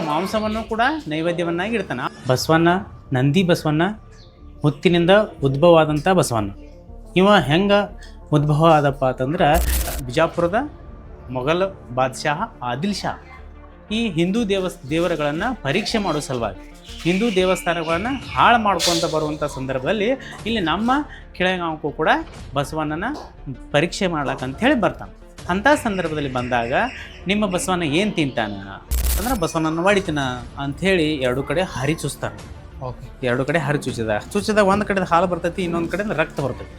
ಮಾಂಸವನ್ನು ಕೂಡ ನೈವೇದ್ಯವನ್ನಾಗಿ ಇಡ್ತಾನೆ. ಬಸವಣ್ಣ ನಂದಿ ಬಸವಣ್ಣ ಹುತ್ತಿನಿಂದ ಉದ್ಭವವಾದಂಥ ಬಸವಣ್ಣ. ಇವ ಹೆಂಗೆ ಉದ್ಭವ ಆದಪ್ಪ ಅಂತಂದ್ರೆ ಬಿಜಾಪುರದ ಮೊಘಲ್ ಬಾದ್ಶಾಹ ಆದಿಲ್ ಶಾ ಈ ಹಿಂದೂ ದೇವರುಗಳನ್ನು ಪರೀಕ್ಷೆ ಮಾಡೋ ಸಲುವಾಗಿ ಹಿಂದೂ ದೇವಸ್ಥಾನಗಳನ್ನು ಹಾಳು ಮಾಡ್ಕೊತ ಬರುವಂಥ ಸಂದರ್ಭದಲ್ಲಿ ಇಲ್ಲಿ ನಮ್ಮ ಕೆಳಗಾಂವಕ್ಕೂ ಕೂಡ ಬಸವಣ್ಣನ ಪರೀಕ್ಷೆ ಮಾಡ್ಲಕ್ಕಂಥೇಳಿ ಬರ್ತಾನೆ. ಅಂಥ ಸಂದರ್ಭದಲ್ಲಿ ಬಂದಾಗ ನಿಮ್ಮ ಬಸವಣ್ಣ ಏನು ತಿಂತಾನೆ ಅಂದ್ರೆ ಬಸವಣ್ಣನ ಹೊಡಿತಾನ ಅಂಥೇಳಿ ಎರಡು ಕಡೆ ಹರಿ ಚುಚ್ತಾನೆ. ಓಕೆ, ಎರಡು ಕಡೆ ಹರಿ ಚುಚ್ಚಿದಾಗ ಒಂದು ಕಡೆ ಹಾಲು ಬರ್ತೈತಿ, ಇನ್ನೊಂದು ಕಡೆ ರಕ್ತ ಬರ್ತೈತಿ.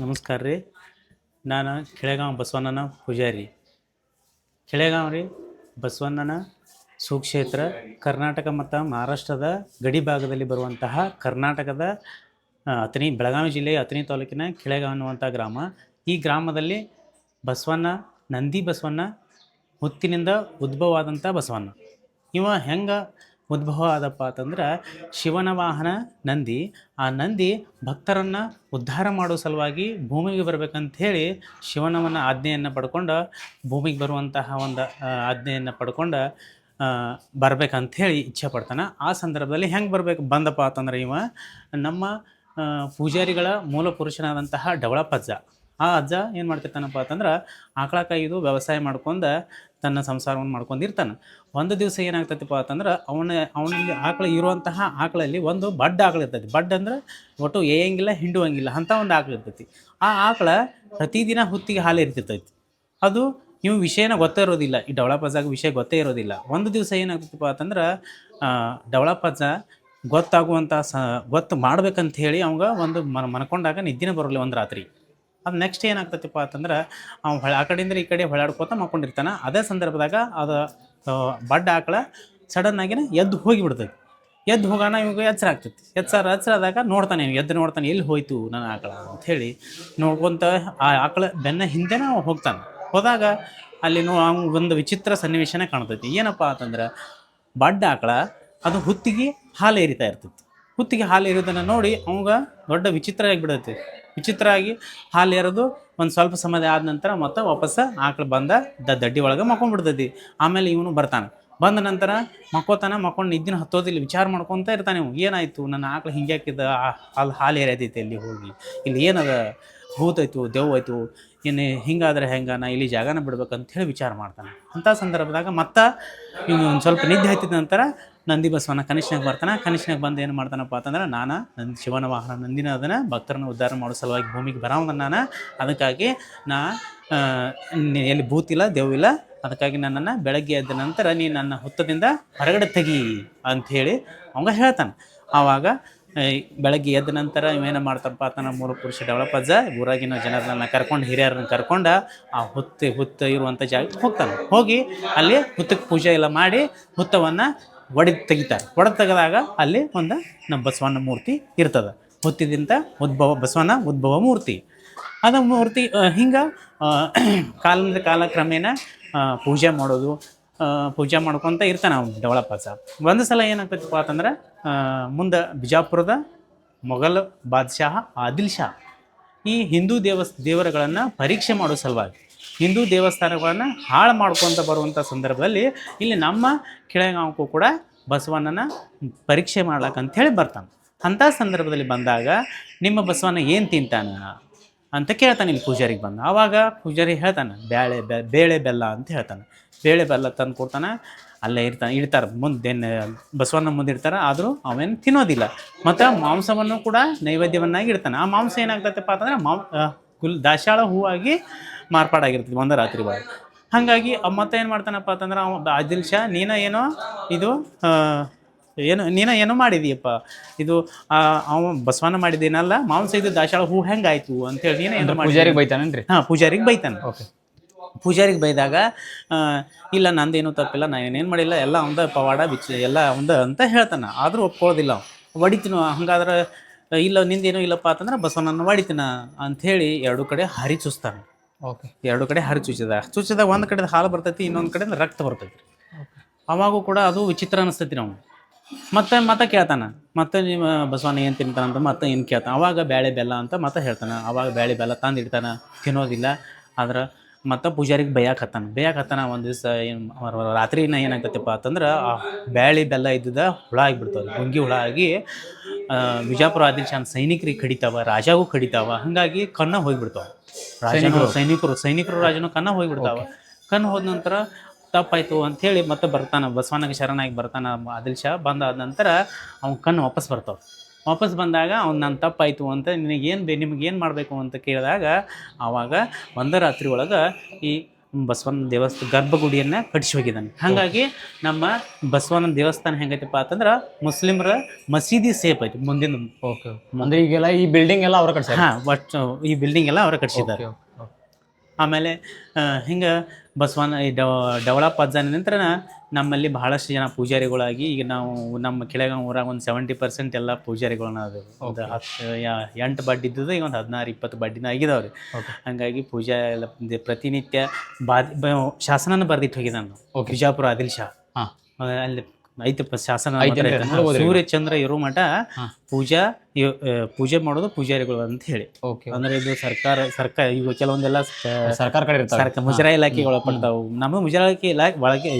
ನಮಸ್ಕಾರ ರೀ, ನಾನು ಕೆಳಗಾಂವ್ ಬಸವಣ್ಣನ ಪೂಜಾರಿ. ಕೆಳಗಾಂವ್ ರೀ ಬಸವಣ್ಣನ ಸುಕ್ಷೇತ್ರ ಕರ್ನಾಟಕ ಮತ್ತು ಮಹಾರಾಷ್ಟ್ರದ ಗಡಿ ಭಾಗದಲ್ಲಿ ಬರುವಂತಹ ಕರ್ನಾಟಕದ ಅಥಣಿ ಬೆಳಗಾವಿ ಜಿಲ್ಲೆಯ ಅಥಣಿ ತಾಲೂಕಿನ ಕೆಳಗಾಂವ್ ಅನ್ನುವಂಥ ಗ್ರಾಮ. ಈ ಗ್ರಾಮದಲ್ಲಿ ಬಸವಣ್ಣ ನಂದಿ ಬಸವಣ್ಣ ಹುತ್ತಿನಿಂದ ಉದ್ಭವವಾದಂಥ ಬಸವಣ್ಣ. ಇವ ಹೆಂಗೆ ಉದ್ಭವ ಆದಪ್ಪ ಅಂತಂದ್ರೆ ಶಿವನ ವಾಹನ ನಂದಿ. ಆ ನಂದಿ ಭಕ್ತರನ್ನು ಉದ್ಧಾರ ಮಾಡೋ ಸಲುವಾಗಿ ಭೂಮಿಗೆ ಬರಬೇಕಂಥೇಳಿ ಶಿವನವನ್ನ ಆಜ್ಞೆಯನ್ನು ಪಡ್ಕೊಂಡು ಭೂಮಿಗೆ ಬರುವಂತಹ ಒಂದು ಆಜ್ಞೆಯನ್ನು ಪಡ್ಕೊಂಡು ಬರ್ಬೇಕಂಥೇಳಿ ಇಚ್ಛೆ ಪಡ್ತಾನೆ. ಆ ಸಂದರ್ಭದಲ್ಲಿ ಹೆಂಗೆ ಬಂದಪ್ಪ ಅಂತಂದ್ರೆ ಇವ ನಮ್ಮ ಪೂಜಾರಿಗಳ ಮೂಲ ಪುರುಷನಾದಂತಹ ಡವಳಪ್ಪಜ್ಜ. ಆ ಅಜ್ಜ ಏನು ಮಾಡ್ತಿರ್ತಾನಪ್ಪ ಅಂತಂದ್ರೆ ಆಕಳ ಕಾಯ್ದು ವ್ಯವಸಾಯ ಮಾಡ್ಕೊಂಡು ತನ್ನ ಸಂಸಾರವನ್ನು ಮಾಡ್ಕೊಂಡಿರ್ತಾನೆ. ಒಂದು ದಿವಸ ಏನಾಗ್ತೈತಿಪ್ಪ ಅಂತಂದ್ರೆ ಅವನಲ್ಲಿ ಆಕಳ ಇರುವಂತಹ ಆಕಳಲ್ಲಿ ಒಂದು ಬಡ್ಡ ಆಕಳ ಇರ್ತೈತಿ. ಬಡ್ಡ ಅಂದ್ರೆ ಒಟ್ಟು ಏಯಂಗಿಲ್ಲ ಹಿಂಡುವಂಗಿಲ್ಲ ಅಂಥ ಒಂದು ಆಕಳ ಇರ್ತೈತಿ. ಆ ಆಕಳ ಪ್ರತಿದಿನ ಹುತ್ತಿಗೆ ಹಾಲು ಇರ್ತಿರ್ತೈತಿ. ಅದು ಇವು ವಿಷಯನ ಗೊತ್ತೇ ಇರೋದಿಲ್ಲ, ಈ ಡವಳಪ್ಪಜ್ಜಾಗ ವಿಷಯ ಗೊತ್ತೇ ಇರೋದಿಲ್ಲ. ಒಂದು ದಿವಸ ಏನಾಗ್ತೈತಿಪ್ಪ ಅಂತಂದ್ರೆ ಡವಳಪ್ಪಜ್ಜ ಗೊತ್ತಾಗುವಂಥ ಗೊತ್ತು ಮಾಡ್ಬೇಕಂತ ಹೇಳಿ ಅವಂಗ ಒಂದು ಮನ್ಕೊಂಡಾಗ ನಿದ್ದಿನ ಬರೋಲ್ಲ ಒಂದು ರಾತ್ರಿ. ಅದು ನೆಕ್ಸ್ಟ್ ಏನಾಗ್ತೈತಿಪ್ಪ ಅಂತಂದ್ರೆ ಅವ್ನು ಆ ಕಡೆಯಿಂದ ಈ ಕಡೆ ಹೊಳಾಡ್ಕೋತ ಮಾಡ್ಕೊಂಡಿರ್ತಾನೆ. ಅದೇ ಸಂದರ್ಭದಾಗ ಅದು ಬಡ್ಡ ಆಕಳ ಸಡನ್ನಾಗಿನ ಎದ್ದು ಹೋಗಿಬಿಡ್ತೈತಿ. ಎದ್ದು ಹೋಗೋಣ ಇವಾಗ ಎಚ್ಚರ ಆಗ್ತೈತಿ. ಎಚ್ಚರಾದಾಗ ನೋಡ್ತಾನೆ, ನೋಡ್ತಾನೆ ಎಲ್ಲಿ ಹೋಯ್ತು ನನ್ನ ಆಕಳ ಅಂಥೇಳಿ ನೋಡ್ಕೊತ ಆ ಆಕಳ ಬೆನ್ನ ಹಿಂದೆನೇ ಹೋಗ್ತಾನೆ. ಹೋದಾಗ ಅಲ್ಲಿ ಒಂದು ವಿಚಿತ್ರ ಸನ್ನಿವೇಶನೇ ಕಾಣ್ತೈತಿ. ಏನಪ್ಪ ಅಂತಂದ್ರೆ ಬಡ್ಡ ಆಕಳ ಅದು ಹುತ್ತಿಗೆ ಹಾಲು ಏರಿತಾ ಇರ್ತೈತಿ. ಹುತ್ತಿಗೆ ಹಾಲು ಏರೋದನ್ನು ನೋಡಿ ಅವಂಗ ದೊಡ್ಡ ವಿಚಿತ್ರ ಆಗಿಬಿಡೈತಿ. ವಿಚಿತ್ರ ಆಗಿ ಹಾಲು ಏರೋದು ಒಂದು ಸ್ವಲ್ಪ ಸಮಯ ಆದ ನಂತರ ಮತ್ತೆ ವಾಪಸ್ಸು ಆಕಳು ಬಂದ ದಡ್ಡಿ ಒಳಗೆ ಮಕ್ಕೊಂಡ್ಬಿಡ್ತೈತಿ. ಆಮೇಲೆ ಇವನು ಬರ್ತಾನೆ. ಬಂದ ನಂತರ ಮಕ್ಕೊಂಡು ನಿದ್ದಿನ ಹತ್ತೋದಿಲ್ಲ, ವಿಚಾರ ಮಾಡ್ಕೊತ ಇರ್ತಾನೆ. ಇವು ಏನಾಯಿತು ನನ್ನ ಆಕಳು ಹಿಂಗೆ ಹಾಕಿದ ಅಲ್ಲಿ ಹಾಲು ಏರೈತೈತಿ, ಅಲ್ಲಿ ಹೋಗಿ ಇಲ್ಲಿ ಏನದ ಭೂತೈತು ದೆವ್ವ ಆಯಿತು, ಏನು ಹಿಂಗಾದ್ರೆ ಹೆಂಗೆ ನಾ ಇಲ್ಲಿ ಜಾಗನ ಬಿಡ್ಬೇಕಂತ ಹೇಳಿ ವಿಚಾರ ಮಾಡ್ತಾನೆ. ಅಂಥ ಸಂದರ್ಭದಾಗ ಮತ್ತೆ ಇನ್ನು ಒಂದು ಸ್ವಲ್ಪ ನಿದ್ದೆ ಹತ್ತಿದ ನಂತರ ನಂದಿ ಬಸವನ ಕನಿಷ್ಠನಾಗ ಬರ್ತಾನೆ. ಕನಿಷ್ಠನಾಗ ಬಂದು ಏನು ಮಾಡ್ತಾನಪ್ಪ ಅಂತಂದ್ರೆ ನಾನು ಶಿವನ ವಾಹನ ನಂದಿನ ಅದನ್ನು ಭಕ್ತರನ್ನು ಉದ್ಧಾರ ಮಾಡೋ ಸಲುವಾಗಿ ಭೂಮಿಗೆ ಬರೋವಂಗ ನಾನು, ಅದಕ್ಕಾಗಿ ನಾ ಎಲ್ಲಿ ಭೂತಿಲ್ಲ ದೆವ್ವಿಲ್ಲ, ಅದಕ್ಕಾಗಿ ನನ್ನನ್ನು ಬೆಳಗ್ಗೆ ಎದ್ದ ನಂತರ ನೀನು ನನ್ನ ಹುತ್ತದಿಂದ ಹೊರಗಡೆ ತೆಗಿ ಅಂಥೇಳಿ ಅವಂಗ ಹೇಳ್ತಾನೆ. ಆವಾಗ ಬೆಳಗ್ಗೆ ಎದ್ದ ನಂತರ ಇವೇನು ಮಾಡ್ತಪ್ಪ ತನ್ನ ಮೂಲ ಪುರುಷ ಡವಳಪ್ಪಜ್ಜ ಊರಾಗಿನ ಜನರನ್ನ ಕರ್ಕೊಂಡು ಹಿರಿಯರನ್ನ ಕರ್ಕೊಂಡು ಆ ಹುತ್ತ ಇರುವಂಥ ಜಾಗಕ್ಕೆ ಹೋಗ್ತಾನೆ. ಹೋಗಿ ಅಲ್ಲಿ ಹುತ್ತಕ್ಕೆ ಪೂಜೆ ಎಲ್ಲ ಮಾಡಿ ಹುತ್ತವನ್ನು ತೆಗಿತಾರೆ. ತೆಗೆದಾಗ ಅಲ್ಲಿ ಒಂದು ನಮ್ಮ ಬಸವಣ್ಣ ಮೂರ್ತಿ ಇರ್ತದೆ. ಹುತ್ತಿದಿಂದ ಬಸವಣ್ಣ ಉದ್ಭವ ಮೂರ್ತಿ. ಅದು ಮೂರ್ತಿ ಹಿಂಗೆ ಕಾಲದಿಂದ ಕಾಲ ಕ್ರಮೇಣ ಪೂಜೆ ಮಾಡೋದು, ಪೂಜೆ ಮಾಡ್ಕೊತ ಇರ್ತಾನೆ ಅವ್ನು ಡವಳಪ್ಪಜ್ಜ. ಒಂದು ಸಲ ಏನಾಗ್ತೈತಪ್ಪ ಅಂತಂದ್ರೆ ಮುಂದೆ ಬಿಜಾಪುರದ ಮೊಘಲ್ ಬಾದ್ಶಾಹ ಆದಿಲ್ ಶಾ ಈ ಹಿಂದೂ ದೇವರುಗಳನ್ನು ಪರೀಕ್ಷೆ ಮಾಡೋ ಸಲುವಾಗಿ ಹಿಂದೂ ದೇವಸ್ಥಾನಗಳನ್ನು ಹಾಳು ಮಾಡ್ಕೊತ ಬರುವಂಥ ಸಂದರ್ಭದಲ್ಲಿ ಇಲ್ಲಿ ನಮ್ಮ ಕೆಳಗಾಂವಕ್ಕೂ ಕೂಡ ಬಸವಣ್ಣನ ಪರೀಕ್ಷೆ ಮಾಡ್ಲಕ್ಕಂಥೇಳಿ ಬರ್ತಾನೆ. ಅಂಥ ಸಂದರ್ಭದಲ್ಲಿ ಬಂದಾಗ ನಿಮ್ಮ ಬಸವಣ್ಣ ಏನು ತಿಂತಾನೆ ಅಂತ ಕೇಳ್ತಾನೆ ಇಲ್ಲಿ ಪೂಜಾರಿಗೆ ಬಂದು. ಆವಾಗ ಪೂಜಾರಿ ಹೇಳ್ತಾನೆ ಬೇಳೆ ಬೆಲ್ಲ ಅಂತ ಹೇಳ್ತಾನೆ. ಬೇಳೆ ಬೆಲ್ಲ ತಂದು ಕೊಡ್ತಾನೆ. ಅಲ್ಲೇ ಇಡ್ತಾರೆ ಮುಂದೆ ಬಸವಣ್ಣ ಮುಂದೆ ಇಡ್ತಾರೆ. ಆದರೂ ಅವೇನು ತಿನ್ನೋದಿಲ್ಲ. ಮತ್ತು ಮಾಂಸವನ್ನು ಕೂಡ ನೈವೇದ್ಯವನ್ನಾಗಿ ಇಡ್ತಾನೆ. ಆ ಮಾಂಸ ಏನಾಗ್ತೈತಪ್ಪ ಅಂತಂದ್ರೆ ದಾಸಾಳ ಹೂವಾಗಿ ಮಾರ್ಪಾಡಾಗಿರ್ತದೆ ಒಂದು ರಾತ್ರಿ ಒಳಗೆ. ಹಾಗಾಗಿ ಮತ್ತೆ ಏನು ಮಾಡ್ತಾನಪ್ಪ ಅಂತಂದ್ರೆ ಆದಿಲ್ ಶಾ ನೀನು ಏನೋ ಮಾಡಿದೀಯಪ್ಪ, ಇದು ಅವ ಬಸವಣ್ಣ ಮಾಡಿದೇನಲ್ಲ ಮಾಂಸ ಇದು ದಾಸಾಳ ಹೂ ಹೆಂಗಾಯ್ತು ಅಂತೇಳಿ ನೀನು ಪೂಜಾರಿಗೆ ಬೈತಾನೇನ್ರಿ? ಪೂಜಾರಿಗೆ ಬೈತಾನೆ. ಓಕೆ. ಪೂಜಾರಿಗೆ ಬೈದಾಗ ಇಲ್ಲ ನಂದೇನು ತಪ್ಪಿಲ್ಲ, ನಾ ಏನೇನು ಮಾಡಿಲ್ಲ, ಎಲ್ಲ ಅವಂದ ಪವಾಡ ಎಲ್ಲ ಅವಂದ ಅಂತ ಹೇಳ್ತಾನೆ. ಆದರೂ ಒಪ್ಕೊಳ್ಳೋದಿಲ್ಲ. ಹೊಡಿತೀನೋ ಹಂಗಾದ್ರೆ ಇಲ್ಲ ನಿಂದೇನೋ ಇಲ್ಲಪ್ಪ ಅಂತಂದ್ರೆ ಬಸವಣ್ಣನ ಹೊಡಿತೀನ ಅಂಥೇಳಿ ಎರಡು ಕಡೆ ಹರಿ ಚುಚ್ತಾನೆ. ಓಕೆ. ಎರಡು ಕಡೆ ಹರಿ ಚುಚ್ಚಿದಾಗ ಒಂದು ಕಡೆ ಹಾಲು ಬರ್ತೈತಿ, ಇನ್ನೊಂದು ಕಡೆ ರಕ್ತ ಬರ್ತೈತಿ. ಅವಾಗೂ ಕೂಡ ಅದು ವಿಚಿತ್ರ ಅನಿಸ್ತೈತಿ. ನಾವು ಮತ್ತೆ ಕೇಳ್ತಾನೆ, ಮತ್ತೆ ನೀವು ಬಸವಣ್ಣ ಏನು ತಿಂತಾನಂತ ಮತ್ತೆ ಏನು ಕೇಳ್ತಾನೆ. ಅವಾಗ ಬೇಳೆ ಬೆಲ್ಲ ಅಂತ ಮತ್ತೆ ಹೇಳ್ತಾನೆ. ಅವಾಗ ಬೇಳೆ ಬೆಲ್ಲ ತಂದು ಇಡ್ತಾನೆ. ತಿನ್ನೋದಿಲ್ಲ. ಆದ್ರೆ ಮತ್ತು ಪೂಜಾರಿಗೆ ಬೇಯಕತ್ತಾನ ಒಂದು ದಿವಸ ರಾತ್ರಿನ ಏನಾಗ್ತೈತಪ್ಪ ಅಂತಂದ್ರೆ ಆ ಬ್ಯಾಳಿ ಬೆಲ್ಲ ಇದ್ದಿದ್ದ ಹುಳ ಆಗಿಬಿಡ್ತಾವೆ, ಗುಂಗಿ ಹುಳ ಆಗಿ ವಿಜಾಪುರ ಆದಿಲ್ ಶಾನ್ ಸೈನಿಕರಿಗೆ ಕಡಿತಾವ, ರಾಜಾಗೂ ಕಡಿತಾವ. ಹಾಗಾಗಿ ಕಣ್ಣ ಹೋಗಿಬಿಡ್ತಾವೆ. ಸೈನಿಕರು ರಾಜನು ಕಣ್ಣ ಹೋಗಿಬಿಡ್ತಾವ. ಕಣ್ಣು ಹೋದ ನಂತರ ತಪ್ಪಾಯ್ತು ಅಂಥೇಳಿ ಮತ್ತೆ ಬರ್ತಾನೆ, ಬಸವಣ್ಣಗೆ ಶರಣಾಗಿ ಬರ್ತಾನೆ ಆದಿಲ್ ಶಾ. ಬಂದಾದ ನಂತರ ಅವ್ನ ಕಣ್ಣು ವಾಪಸ್ ಬಂದಾಗ ಅವ್ನು ನಾನು ತಪ್ಪಾಯಿತು ಅಂತ ನಿಮಗೇನು ಮಾಡಬೇಕು ಅಂತ ಕೇಳಿದಾಗ ಆವಾಗ ಒಂದು ರಾತ್ರಿ ಒಳಗೆ ಈ ಬಸವನ ಗರ್ಭಗುಡಿಯನ್ನು ಕಟ್ಟಿಸಿ ಹೋಗಿದ್ದಾನೆ. ಹಾಗಾಗಿ ನಮ್ಮ ಬಸವನ ದೇವಸ್ಥಾನ ಹೆಂಗೈತಪ್ಪ ಅಂತಂದ್ರೆ ಮುಸ್ಲಿಮರ ಮಸೀದಿ ಸೇಫ್ ಐತಿ ಮುಂದಿನ. ಓಕೆ, ಅಂದರೆ ಈಗೆಲ್ಲ ಈ ಬಿಲ್ಡಿಂಗ್ ಎಲ್ಲ ಅವರ ಕಟ್ಸಿ. ಒಟ್ಟು ಈ ಬಿಲ್ಡಿಂಗ್ ಎಲ್ಲ ಅವರ ಕಟ್ಸಿದ್ದಾರೆ. ಆಮೇಲೆ ಹಿಂಗೆ ಬಸವನ ಈ ಡೆವಲಪ್ ಆದ ನಂತರ ನಮ್ಮಲ್ಲಿ ಬಹಳಷ್ಟು ಜನ ಪೂಜಾರಿಗಳಾಗಿ ಈಗ ನಾವು ನಮ್ಮ ಕೆಳಗಾಂವ್ ಊರಾಗ ಒಂದು 70% ಎಲ್ಲ ಪೂಜಾರಿಗಳನ್ನ ಅದು ಒಂದು 8 ಬಡ್ಡಿ ಇದ್ದದ್ದು ಈಗ ಒಂದು 16-20 ಬಡ್ಡಿನ ಆಗಿದಾವ್ರಿ. ಹಾಗಾಗಿ ಪೂಜಾ ಎಲ್ಲ ಪ್ರತಿನಿತ್ಯ ಶಾಸನನ ಬರ್ದಿಟ್ಟು ಹೋಗಿದ್ದಾನೆ ವಿಜಾಪುರ ಆದಿಲ್ ಶಾ. ಅಲ್ಲಿ ಐತಪ್ಪ ಶಾಸನ, ಸೂರ್ಯಚಂದ್ರ ಇರೋ ಮಠ ಪೂಜೆ ಮಾಡೋದು ಪೂಜಾರಿಗಳು ಅಂತ ಹೇಳಿ. ಅಂದ್ರೆ ಇದು ಸರ್ಕಾರ ಈಗ ಕೆಲವೊಂದೆಲ್ಲ ಸರ್ಕಾರ ಕಡೆ ಮುಜರಾಯಿ ಇಲಾಖೆಗೆ ಒಳಪಡ್ತಾವು. ನಮ್ಮ ಮುಜರಾಯಿ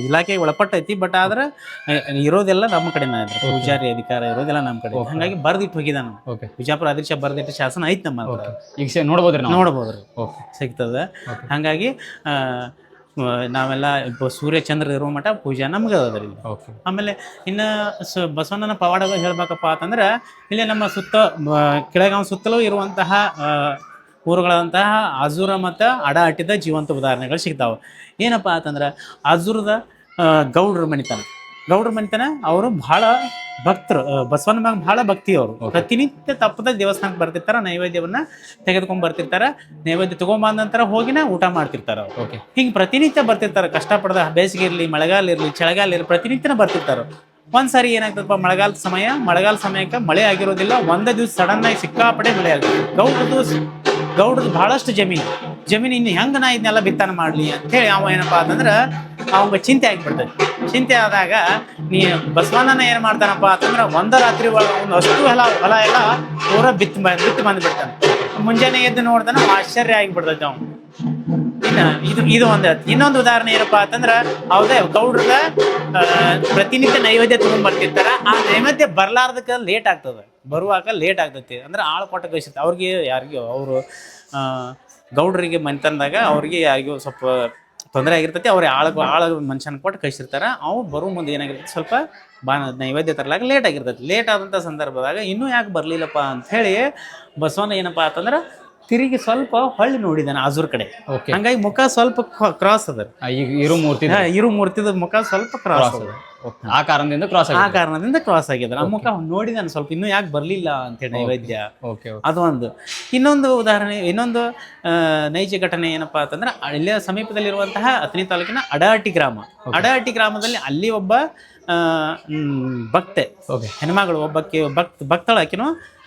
ಇಲಾಖೆಗೆ ಒಳಪಟ್ಟೈತಿ, ಬಟ್ ಆದ್ರೆ ಇರೋದೆಲ್ಲ ನಮ್ಮ ಕಡೆನ ಇದ್ರೆ ಪೂಜಾರಿ ಅಧಿಕಾರ ಇರೋದೆಲ್ಲ ನಮ್ಮ ಕಡೆ. ಹಾಗಾಗಿ ಬರ್ದಿಟ್ಟು ಹೋಗಿದ್ದಾನ ವಿಜಾಪುರ ಆದಿಲ್ ಶಾ ಬರ್ದಿಟ್ಟು ಶಾಸನ ಐತಿ ನಮ್ಮ ಈಗ ನೋಡ್ಬೋದ್ರಿ ಸಿಗ್ತದ. ಹಾಗಾಗಿ ನಾವೆಲ್ಲ ಸೂರ್ಯಚಂದ್ರ ಇರೋ ಮಠ ಪೂಜಾ ನಮ್ಗೆ ಅದ್ರಿ. ಆಮೇಲೆ ಇನ್ನು ಬಸವಣ್ಣನ ಪವಾಡಗಳು ಹೇಳ್ಬೇಕಪ್ಪ ಅಂತಂದ್ರೆ ಇಲ್ಲಿ ನಮ್ಮ ಕೆಳಗಾಂವ್ ಸುತ್ತಲೂ ಇರುವಂತಹ ಊರುಗಳಂತಹ ಅಜೂರ ಮತ್ತು ಅಡ ಅಟ್ಟಿದ ಜೀವಂತ ಉದಾಹರಣೆಗಳು ಸಿಗ್ತಾವೆ. ಏನಪ್ಪ ಅಂತಂದ್ರೆ ಅಜೂರದ ಗೌಡ್ರ ಮನಿತನ ಅವರು ಬಹಳ ಭಕ್ತರು, ಬಸವನ ಮ್ಯಾಗ ಬಹಳ ಭಕ್ತಿ. ಅವರು ಪ್ರತಿನಿತ್ಯ ತಪ್ಪದ ದೇವಸ್ಥಾನಕ್ಕೆ ಬರ್ತಿರ್ತಾರ, ನೈವೇದ್ಯವನ್ನ ತೆಗೆದುಕೊಂಡ್ ಬರ್ತಿರ್ತಾರ. ನೈವೇದ್ಯ ತಗೊಂಬಂದ ನಂತರ ಹೋಗಿನ ಊಟ ಮಾಡ್ತಿರ್ತಾರ. ಹಿಂಗೆ ಪ್ರತಿನಿತ್ಯ ಬರ್ತಿರ್ತಾರ. ಕಷ್ಟಪಡದ ಬೇಸಿಗೆ ಇರಲಿ, ಮಳೆಗಾಲ ಇರಲಿ, ಚಳಿಗಾಲ ಇರಲಿ, ಪ್ರತಿನಿತ್ಯನ ಬರ್ತಿರ್ತಾರ. ಒಂದ್ಸಾರಿ ಏನಾಗ್ತದಪ್ಪ, ಮಳೆಗಾಲ ಸಮಯಕ್ಕೆ ಮಳೆ ಆಗಿರೋದಿಲ್ಲ. ಒಂದೇ ದಿವಸ ಸಡನ್ ಆಗಿ ಸಿಕ್ಕಾಪಟ್ಟೆ ಮಳೆ ಆಗ್ತದೆ. ಗೌಡ್ರದ್ದು ಬಹಳಷ್ಟು ಜಮೀನು ಇನ್ನು ಹೆಂಗ ನಾ ಇದನ್ನೆಲ್ಲ ಬಿತ್ತನೆ ಮಾಡ್ಲಿ ಅಂತ ಹೇಳಿ ಅವ ಏನಪ್ಪಾ ಅಂತಂದ್ರೆ ಅವಂಗ ಚಿಂತೆ ಆಗಿಬಿಡ್ತದೆ. ಚಿಂತೆ ಆದಾಗ ಬಸವಣ್ಣನ ಏನ್ ಮಾಡ್ತಾನಪ್ಪ ಅಂತಂದ್ರೆ ಒಂದು ರಾತ್ರಿ ಒಳಗೆ ಒಂದು ಅಷ್ಟು ಹೊಲ ಎಲ್ಲ ಪೂರ ಬಿತ್ತು ಬಂದ್ಬಿಡ್ತಾನೆ. ಮುಂಜಾನೆ ಎದ್ದು ನೋಡ್ತಾನೆ, ಆಶ್ಚರ್ಯ ಆಗಿಬಿಡ್ತೈತೆ ಅವ್ನು. ಇದು ಇನ್ನೊಂದು ಉದಾಹರಣೆ ಏನಪ್ಪಾ ಅಂತಂದ್ರ ಹೌದೇ ಗೌಡ್ರದ ಪ್ರತಿನಿತ್ಯ ನೈವೇದ್ಯ ತಗೊಂಡ್ಬರ್ತಿರ್ತಾರ. ಆ ನೈವೇದ್ಯ ಬರ್ಲಾರ್ದಕ್ಕೆ ಲೇಟ್ ಆಗ್ತದೆ, ಬರುವಾಗ ಲೇಟ್ ಆಗ್ತೈತಿ. ಅಂದ್ರೆ ಆಳು ಕೊಟ್ಟ ಕಳಿಸಿರ್ತಾರೆ ಅವ್ರಿಗೆ, ಯಾರಿಗೂ ಅವರು ಗೌಡ್ರಿಗೆ ಮನೆತನದಾಗ ಅವ್ರಿಗೆ ಯಾರಿಗೂ ಸ್ವಲ್ಪ ತೊಂದರೆ ಆಗಿರ್ತೈತಿ. ಅವ್ರು ಆಳ ಮನುಷ್ಯನ ಕೊಟ್ಟು ಕಳಿಸಿರ್ತಾರೆ. ಅವ್ರು ಬರೋ ಮುಂದೆ ಏನಾಗಿರ್ತೈತಿ, ಸ್ವಲ್ಪ ನೈವೇದ್ಯ ತರಲಾಗ ಲೇಟ್ ಆಗಿರ್ತೈತಿ. ಲೇಟ್ ಆದಂಥ ಸಂದರ್ಭದಾಗ ಇನ್ನೂ ಯಾಕೆ ಬರಲಿಲ್ಲಪ್ಪ ಅಂತ ಹೇಳಿ ಬಸವಣ್ಣ ಏನಪ್ಪಾ ಅಂತಂದ್ರೆ ತಿರುಗಿ ಸ್ವಲ್ಪ ಹೊಳ್ಳಿ ನೋಡಿದಾನೆ ಆಜೂರ್ ಕಡೆ. ಹಂಗಾಗಿ ಮುಖ ಸ್ವಲ್ಪ ಕ್ರಾಸ್ ಅದ. ಇರು ಮೂರ್ತಿದ ಮುಖ ಸ್ವಲ್ಪ ಕ್ರಾಸ್ ಅದ. ಆ ಕಾರಣದಿಂದ ಕ್ರಾಸ್ ಆಗಿದ್ರ. ಆ ಮುಖ ನೋಡಿದಾನೆ ಸ್ವಲ್ಪ, ಇನ್ನೂ ಯಾಕೆ ಬರ್ಲಿಲ್ಲ ಅಂತೇಳಿ ನೈವೇದ್ಯ. ಅದು ಒಂದು. ಇನ್ನೊಂದು ಉದಾಹರಣೆ, ಇನ್ನೊಂದು ನೈಜ ಘಟನೆ ಏನಪ್ಪಾ ಅಂತಂದ್ರೆ ಇಲ್ಲಿಯ ಸಮೀಪದಲ್ಲಿರುವಂತಹ ಅಥಣಿ ತಾಲೂಕಿನ ಅಡಹಟ್ಟಿ ಗ್ರಾಮದಲ್ಲಿ ಅಲ್ಲಿ ಒಬ್ಬ ಭಕ್ತೆ ಹೆಣ್ಮಗಳು ಭಕ್ತಳ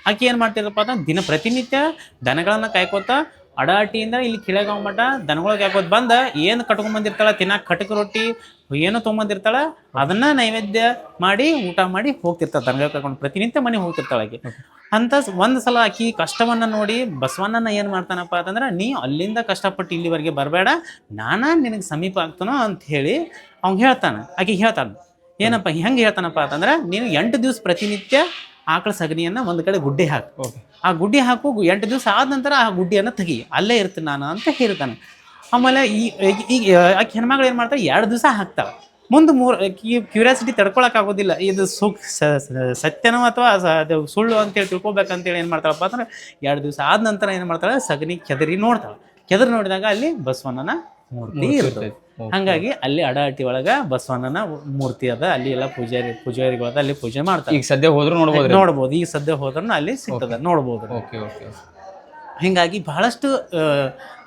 ಆಕೆ ಏನು ಮಾಡ್ತಿದ್ದಪ್ಪ ಅಂದ್ರೆ ಪ್ರತಿನಿತ್ಯ ದನಗಳನ್ನ ಕಾಯ್ಕೋತ ಅಡಹಟ್ಟಿಯಿಂದ ಇಲ್ಲಿ ಕೆಳಗಾಂವ್ ಮಠ ದನಗಳಿಗೆ ಕಾಯ್ಕೋತ ಬಂದ ಏನು ಕಟ್ಕೊಂಡ್ಬಂದಿರ್ತಾಳ, ತಿನ್ನಕ್ಕೆ ಕಟಕ ರೊಟ್ಟಿ ಏನು ತೊಗೊಂಬಂದಿರ್ತಾಳ, ಅದನ್ನ ನೈವೇದ್ಯ ಮಾಡಿ ಊಟ ಮಾಡಿ ಹೋಗ್ತಿರ್ತಾಳೆ. ದನಗಳ ಕರ್ಕೊಂಡು ಪ್ರತಿನಿತ್ಯ ಮನೆಗೆ ಹೋಗ್ತಿರ್ತಾಳೆ ಆಕೆ. ಅಂತ ಒಂದು ಸಲ ಆಕಿ ಕಷ್ಟವನ್ನ ನೋಡಿ ಬಸವಣ್ಣನ ಏನು ಮಾಡ್ತಾನಪ್ಪ ಅಂತಂದ್ರೆ, ನೀ ಅಲ್ಲಿಂದ ಕಷ್ಟಪಟ್ಟು ಇಲ್ಲಿವರೆಗೆ ಬರಬೇಡ, ನಾನ ನಿನಗೆ ಸಮೀಪ ಆಗ್ತಾನೋ ಅಂತ ಹೇಳಿ ಅವ್ನು ಹೇಳ್ತಾನೆ. ಆಕೆ ಹೇಳ್ತಾನೆ ಏನಪ್ಪ, ಹೆಂಗೆ ಹೇಳ್ತಾನಪ್ಪ ಅಂತಂದ್ರೆ, ನೀನು 8 ದಿವಸ ಪ್ರತಿನಿತ್ಯ ಆಕಳ ಸಗಣಿಯನ್ನ ಒಂದು ಕಡೆ ಗುಡ್ಡೆ ಹಾಕು, ಆ ಗುಡ್ಡೆ ಹಾಕು, 8 ದಿವಸ ಆದ ನಂತರ ಆ ಗುಡ್ಡಿಯನ್ನು ತೆಗಿ, ಅಲ್ಲೇ ಇರ್ತೀನಿ ನಾನು ಅಂತ ಹೇಳ್ತಾನೆ. ಆಮೇಲೆ ಈಗ ಆಕೆ ಹೆಣ್ಮಗಳು ಏನು ಮಾಡ್ತಾಳೆ, 2 ದಿವಸ ಹಾಕ್ತಾಳೆ. ಮುಂದೆ ಕ್ಯೂರಿಯಾಸಿಟಿ ತಡ್ಕೊಳಕ್ ಆಗೋದಿಲ್ಲ, ಇದು ಸತ್ಯನೋ ಅಥವಾ ಅದು ಸುಳ್ಳು ಅಂತೇಳಿ ತಿಳ್ಕೊಬೇಕಂತೇಳಿ ಏನು ಮಾಡ್ತಾಳಪ್ಪ ಅಂದ್ರೆ 2 ದಿವಸ ಆದ ನಂತರ ಏನು ಮಾಡ್ತಾಳೆ, ಸಗಣಿ ಕೆದರಿ ನೋಡಿದಾಗ ಅಲ್ಲಿ ಬಸವಣ್ಣನ ಮೂರ್ತಿ ಇರ್ತದೆ. ಹಂಗಾಗಿ ಅಲ್ಲಿ ಅಡಹಟ್ಟಿ ಒಳಗ ಬಸವಣ್ಣನ ಮೂರ್ತಿ ಅದ. ಅಲ್ಲಿ ಎಲ್ಲ ಪೂಜಾರಿಗಳದ, ಅಲ್ಲಿ ಪೂಜೆ ಮಾಡ್ತಾರೆ. ಈಗ ಸದ್ಯ ಹೋದ್ರು ನೋಡ್ಬೋದು, ಈಗ ಸದ್ಯ ಹೋದ್ರೂ ಅಲ್ಲಿ ಸಿಗ್ತದ, ನೋಡ್ಬೋದು. ಹಿಂಗಾಗಿ ಬಹಳಷ್ಟು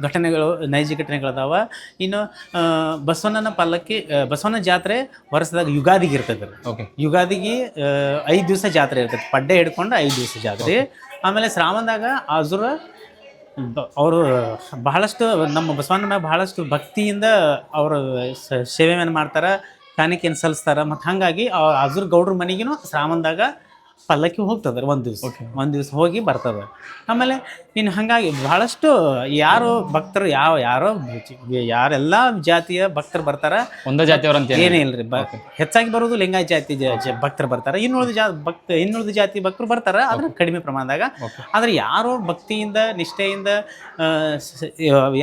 ಘಟನೆಗಳು, ನೈಜ ಘಟನೆಗಳದಾವ. ಇನ್ನು ಬಸವಣ್ಣನ ಪಲ್ಲಕ್ಕಿ, ಬಸವಣ್ಣ ಜಾತ್ರೆ ವರ್ಷದಾಗ ಯುಗಾದಿಗೆ ಇರ್ತದೆ. ಯುಗಾದಿಗೆ 5 ದಿವಸ ಜಾತ್ರೆ ಇರ್ತದೆ. ಪಡ್ಡೆ ಹಿಡ್ಕೊಂಡು 5 ದಿವಸ ಜಾತ್ರೆ. ಆಮೇಲೆ ಶ್ರಾವಣದಾಗ ಆಜುರ ಅವರು ಬಹಳಷ್ಟು ನಮ್ಮ ಬಸವಣ್ಣ ಮ್ಯಾಗ ಬಹಳಷ್ಟು ಭಕ್ತಿಯಿಂದ ಅವರು ಸೇವೆಯನ್ನು ಮಾಡ್ತಾರೆ, ಕಾಣಿಕೆಯನ್ನು ಸಲ್ಲಿಸ್ತಾರೆ. ಮತ್ತು ಹಾಗಾಗಿ ಆಜೂರ್ ಗೌಡ್ರ ಮನೆಗೂ ಶ್ರಾವಣದಾಗ ಪಲ್ಲಕ್ಕಿ ಹೋಗ್ತದೆ ಒಂದು ದಿವ್ಸ ಹೋಗಿ ಬರ್ತದೆ. ಆಮೇಲೆ ಇನ್ನು ಹಾಗಾಗಿ ಬಹಳಷ್ಟು ಯಾರು ಭಕ್ತರು ಯಾರೆಲ್ಲ ಜಾತಿಯ ಭಕ್ತರು ಬರ್ತಾರ, ಒಂದೇ ಜಾತಿಯವ್ರು ಅಂತ ಏನೇ ಇಲ್ರಿ. ಹೆಚ್ಚಾಗಿ ಬರೋದು ಲಿಂಗಾಯತ ಜಾತಿ ಭಕ್ತರು ಬರ್ತಾರೆ. ಇನ್ನುಳಿದ ಜಾತಿ ಭಕ್ತರು ಬರ್ತಾರ, ಆದ್ರೆ ಕಡಿಮೆ ಪ್ರಮಾಣದಾಗ. ಆದ್ರೆ ಯಾರು ಭಕ್ತಿಯಿಂದ ನಿಷ್ಠೆಯಿಂದ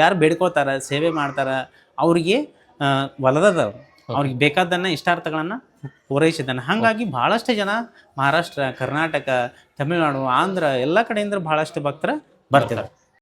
ಯಾರು ಬೇಡ್ಕೋತಾರ, ಸೇವೆ ಮಾಡ್ತಾರ, ಅವ್ರಿಗೆ ಒಲದದವ್ರು ಅವ್ರಿಗೆ ಬೇಕಾದನ್ನ ಇಷ್ಟಾರ್ಥಗಳನ್ನ ಪೂರೈಸಿದ್ದಾನೆ. ಹಾಗಾಗಿ ಬಹಳಷ್ಟು ಜನ ಮಹಾರಾಷ್ಟ್ರ, ಕರ್ನಾಟಕ, ತಮಿಳುನಾಡು, ಆಂಧ್ರ ಎಲ್ಲ ಕಡೆಯಿಂದ ಬಹಳಷ್ಟು ಭಕ್ತರು ಬರ್ತಿದ್ದಾರೆ.